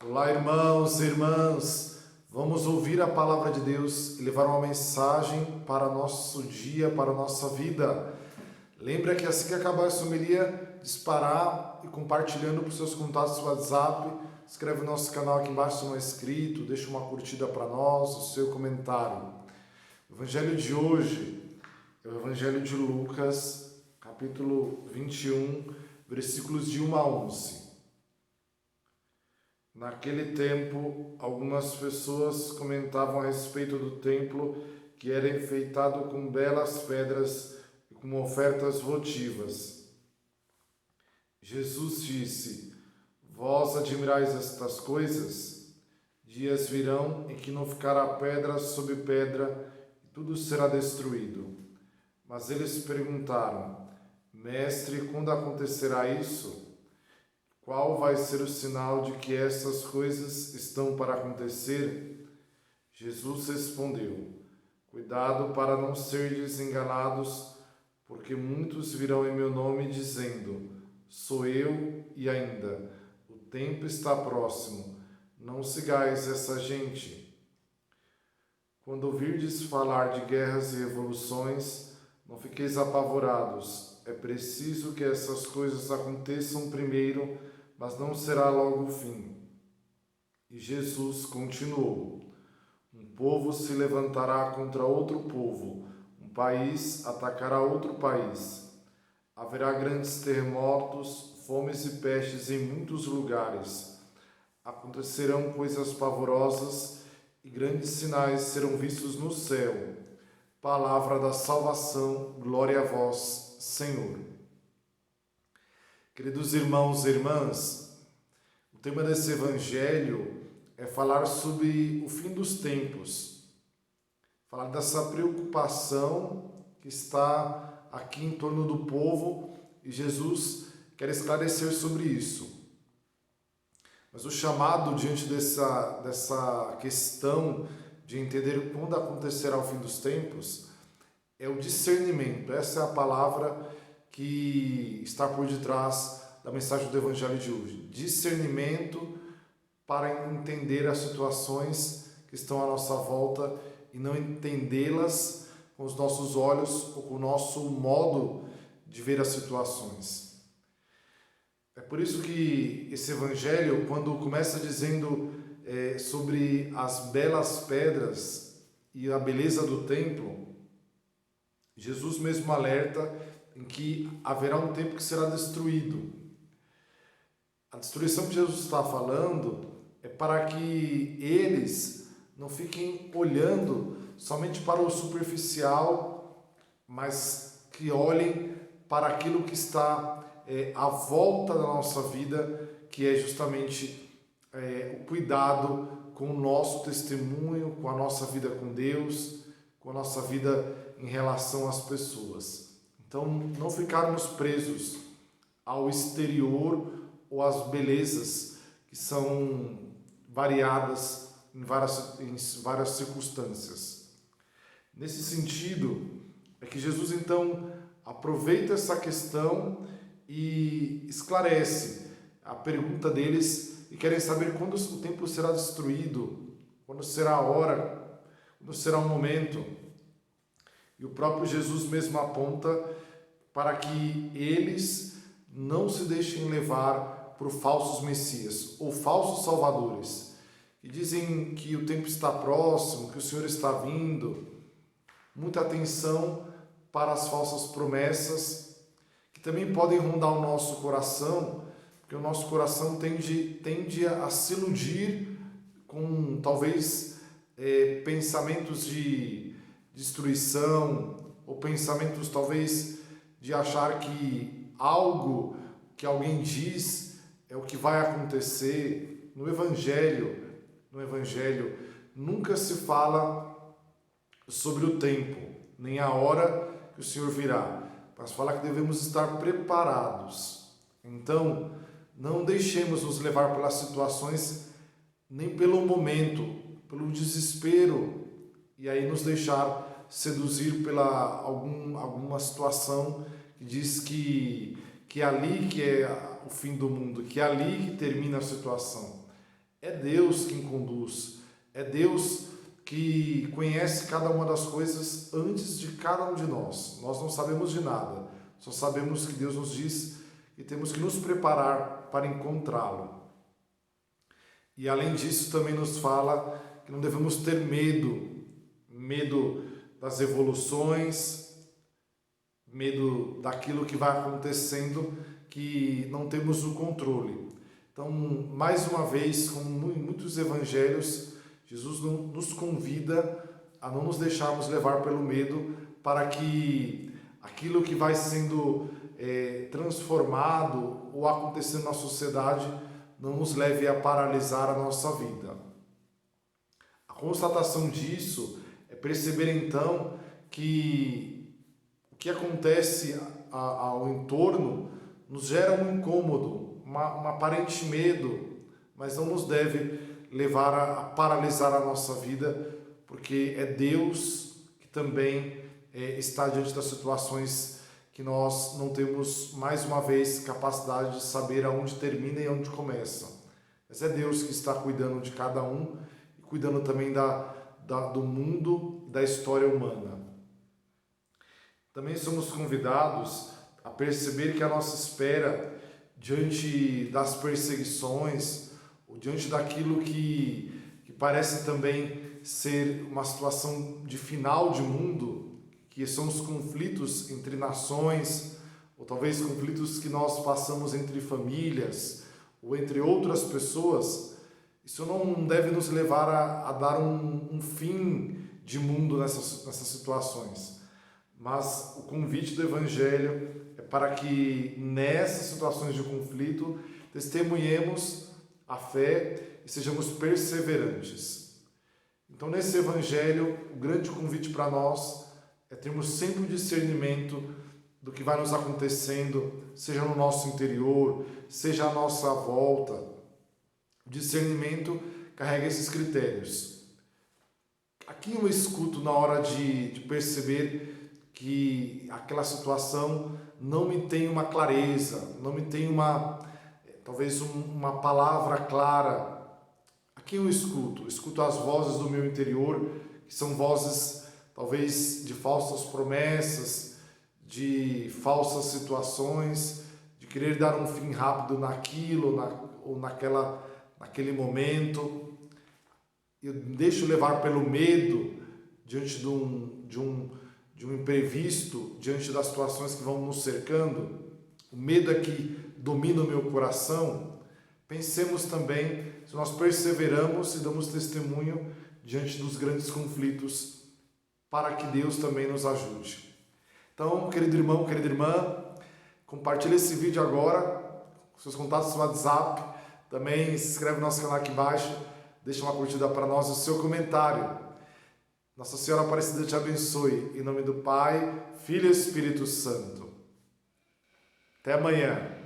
Olá, irmãos e irmãs. Vamos ouvir a palavra de Deus e levar uma mensagem para nosso dia, para a nossa vida. Lembra que assim que acabar essa homilia, disparar e compartilhando para os seus contatos do WhatsApp. Inscreve no nosso canal aqui embaixo se não é inscrito, deixa uma curtida para nós, o seu comentário. O evangelho de hoje é o evangelho de Lucas, capítulo 21, versículos de 1 a 11. Naquele tempo, algumas pessoas comentavam a respeito do templo que era enfeitado com belas pedras e com ofertas votivas. Jesus disse: Vós admirais estas coisas? Dias virão em que não ficará pedra sobre pedra e tudo será destruído. Mas eles perguntaram: Mestre, quando acontecerá isso? Qual vai ser o sinal de que essas coisas estão para acontecer? Jesus respondeu: Cuidado para não serdes enganados, porque muitos virão em meu nome dizendo: Sou eu, e ainda, o tempo está próximo. Não sigais essa gente. Quando ouvirdes falar de guerras e revoluções, não fiqueis apavorados. É preciso que essas coisas aconteçam primeiro, mas não será logo o fim. E Jesus continuou: Um povo se levantará contra outro povo, um país atacará outro país. Haverá grandes terremotos, fomes e pestes em muitos lugares. Acontecerão coisas pavorosas e grandes sinais serão vistos no céu. Palavra da salvação, glória a vós, Senhor. Queridos irmãos e irmãs, o tema desse evangelho é falar sobre o fim dos tempos, falar dessa preocupação que está aqui em torno do povo e Jesus quer esclarecer sobre isso. Mas o chamado diante dessa questão de entender quando acontecerá o fim dos tempos é o discernimento. Essa é a palavra que está por detrás da mensagem do Evangelho de hoje. Discernimento para entender as situações que estão à nossa volta e não entendê-las com os nossos olhos ou com o nosso modo de ver as situações. É por isso que esse Evangelho, quando começa dizendo sobre as belas pedras e a beleza do templo, Jesus mesmo alerta em que haverá um tempo que será destruído. A destruição que Jesus está falando é para que eles não fiquem olhando somente para o superficial, mas que olhem para aquilo que está à volta da nossa vida, que é justamente o cuidado com o nosso testemunho, com a nossa vida com Deus, com a nossa vida em relação às pessoas. Então, não ficarmos presos ao exterior ou às belezas que são variadas em várias circunstâncias. Nesse sentido, é que Jesus, então, aproveita essa questão e esclarece a pergunta deles e querem saber quando o templo será destruído, quando será a hora, quando será o momento. E o próprio Jesus mesmo aponta para que eles não se deixem levar por falsos messias ou falsos salvadores, que dizem que o tempo está próximo, que o Senhor está vindo. Muita atenção para as falsas promessas, que também podem rondar o nosso coração, porque o nosso coração tende a se iludir com talvez pensamentos de destruição, ou pensamentos talvez de achar que algo que alguém diz é o que vai acontecer. No Evangelho nunca se fala sobre o tempo, nem a hora que o Senhor virá, mas fala que devemos estar preparados. Então, não deixemos nos levar pelas situações, nem pelo momento, pelo desespero, e aí nos deixar seduzir pela alguma situação que diz que é ali que é o fim do mundo, que é ali que termina a situação. É Deus quem conduz, é Deus que conhece cada uma das coisas antes de cada um de nós. Nós não sabemos de nada, só sabemos que Deus nos diz que temos que nos preparar para encontrá-lo. E além disso também nos fala que não devemos ter medo das evoluções, medo daquilo que vai acontecendo, que não temos o controle. Então, mais uma vez, como em muitos evangelhos, Jesus nos convida a não nos deixarmos levar pelo medo, para que aquilo que vai sendo transformado ou acontecendo na sociedade não nos leve a paralisar a nossa vida. A constatação disso é perceber então que o que acontece ao entorno nos gera um incômodo, um aparente medo, mas não nos deve levar a paralisar a nossa vida, porque é Deus que também está diante das situações que nós não temos, mais uma vez, capacidade de saber aonde termina e aonde começa. Mas é Deus que está cuidando de cada um e cuidando também do mundo, da história humana. Também somos convidados a perceber que a nossa espera diante das perseguições, ou diante daquilo que parece também ser uma situação de final de mundo, que são os conflitos entre nações, ou talvez conflitos que nós passamos entre famílias, ou entre outras pessoas, isso não deve nos levar a dar um fim de mundo nessas situações. Mas o convite do Evangelho é para que nessas situações de conflito testemunhemos a fé e sejamos perseverantes. Então, nesse Evangelho, o grande convite para nós é termos sempre o discernimento do que vai nos acontecendo, seja no nosso interior, seja à nossa volta. O discernimento carrega esses critérios. Aqui eu escuto na hora de perceber que aquela situação não me tem uma clareza, não me tem talvez uma palavra clara. Aqui eu escuto as vozes do meu interior, que são vozes talvez de falsas promessas, de falsas situações, de querer dar um fim rápido naquilo ou naquele momento. Eu deixo levar pelo medo diante de um imprevisto, diante das situações que vão nos cercando. O medo é que domina o meu coração. Pensemos também se nós perseveramos e damos testemunho diante dos grandes conflitos, para que Deus também nos ajude. Então, querido irmão, querida irmã, compartilhe esse vídeo agora com seus contatos no WhatsApp. Também se inscreve no nosso canal aqui embaixo, deixa uma curtida para nós e o seu comentário. Nossa Senhora Aparecida te abençoe. Em nome do Pai, Filho e Espírito Santo. Até amanhã.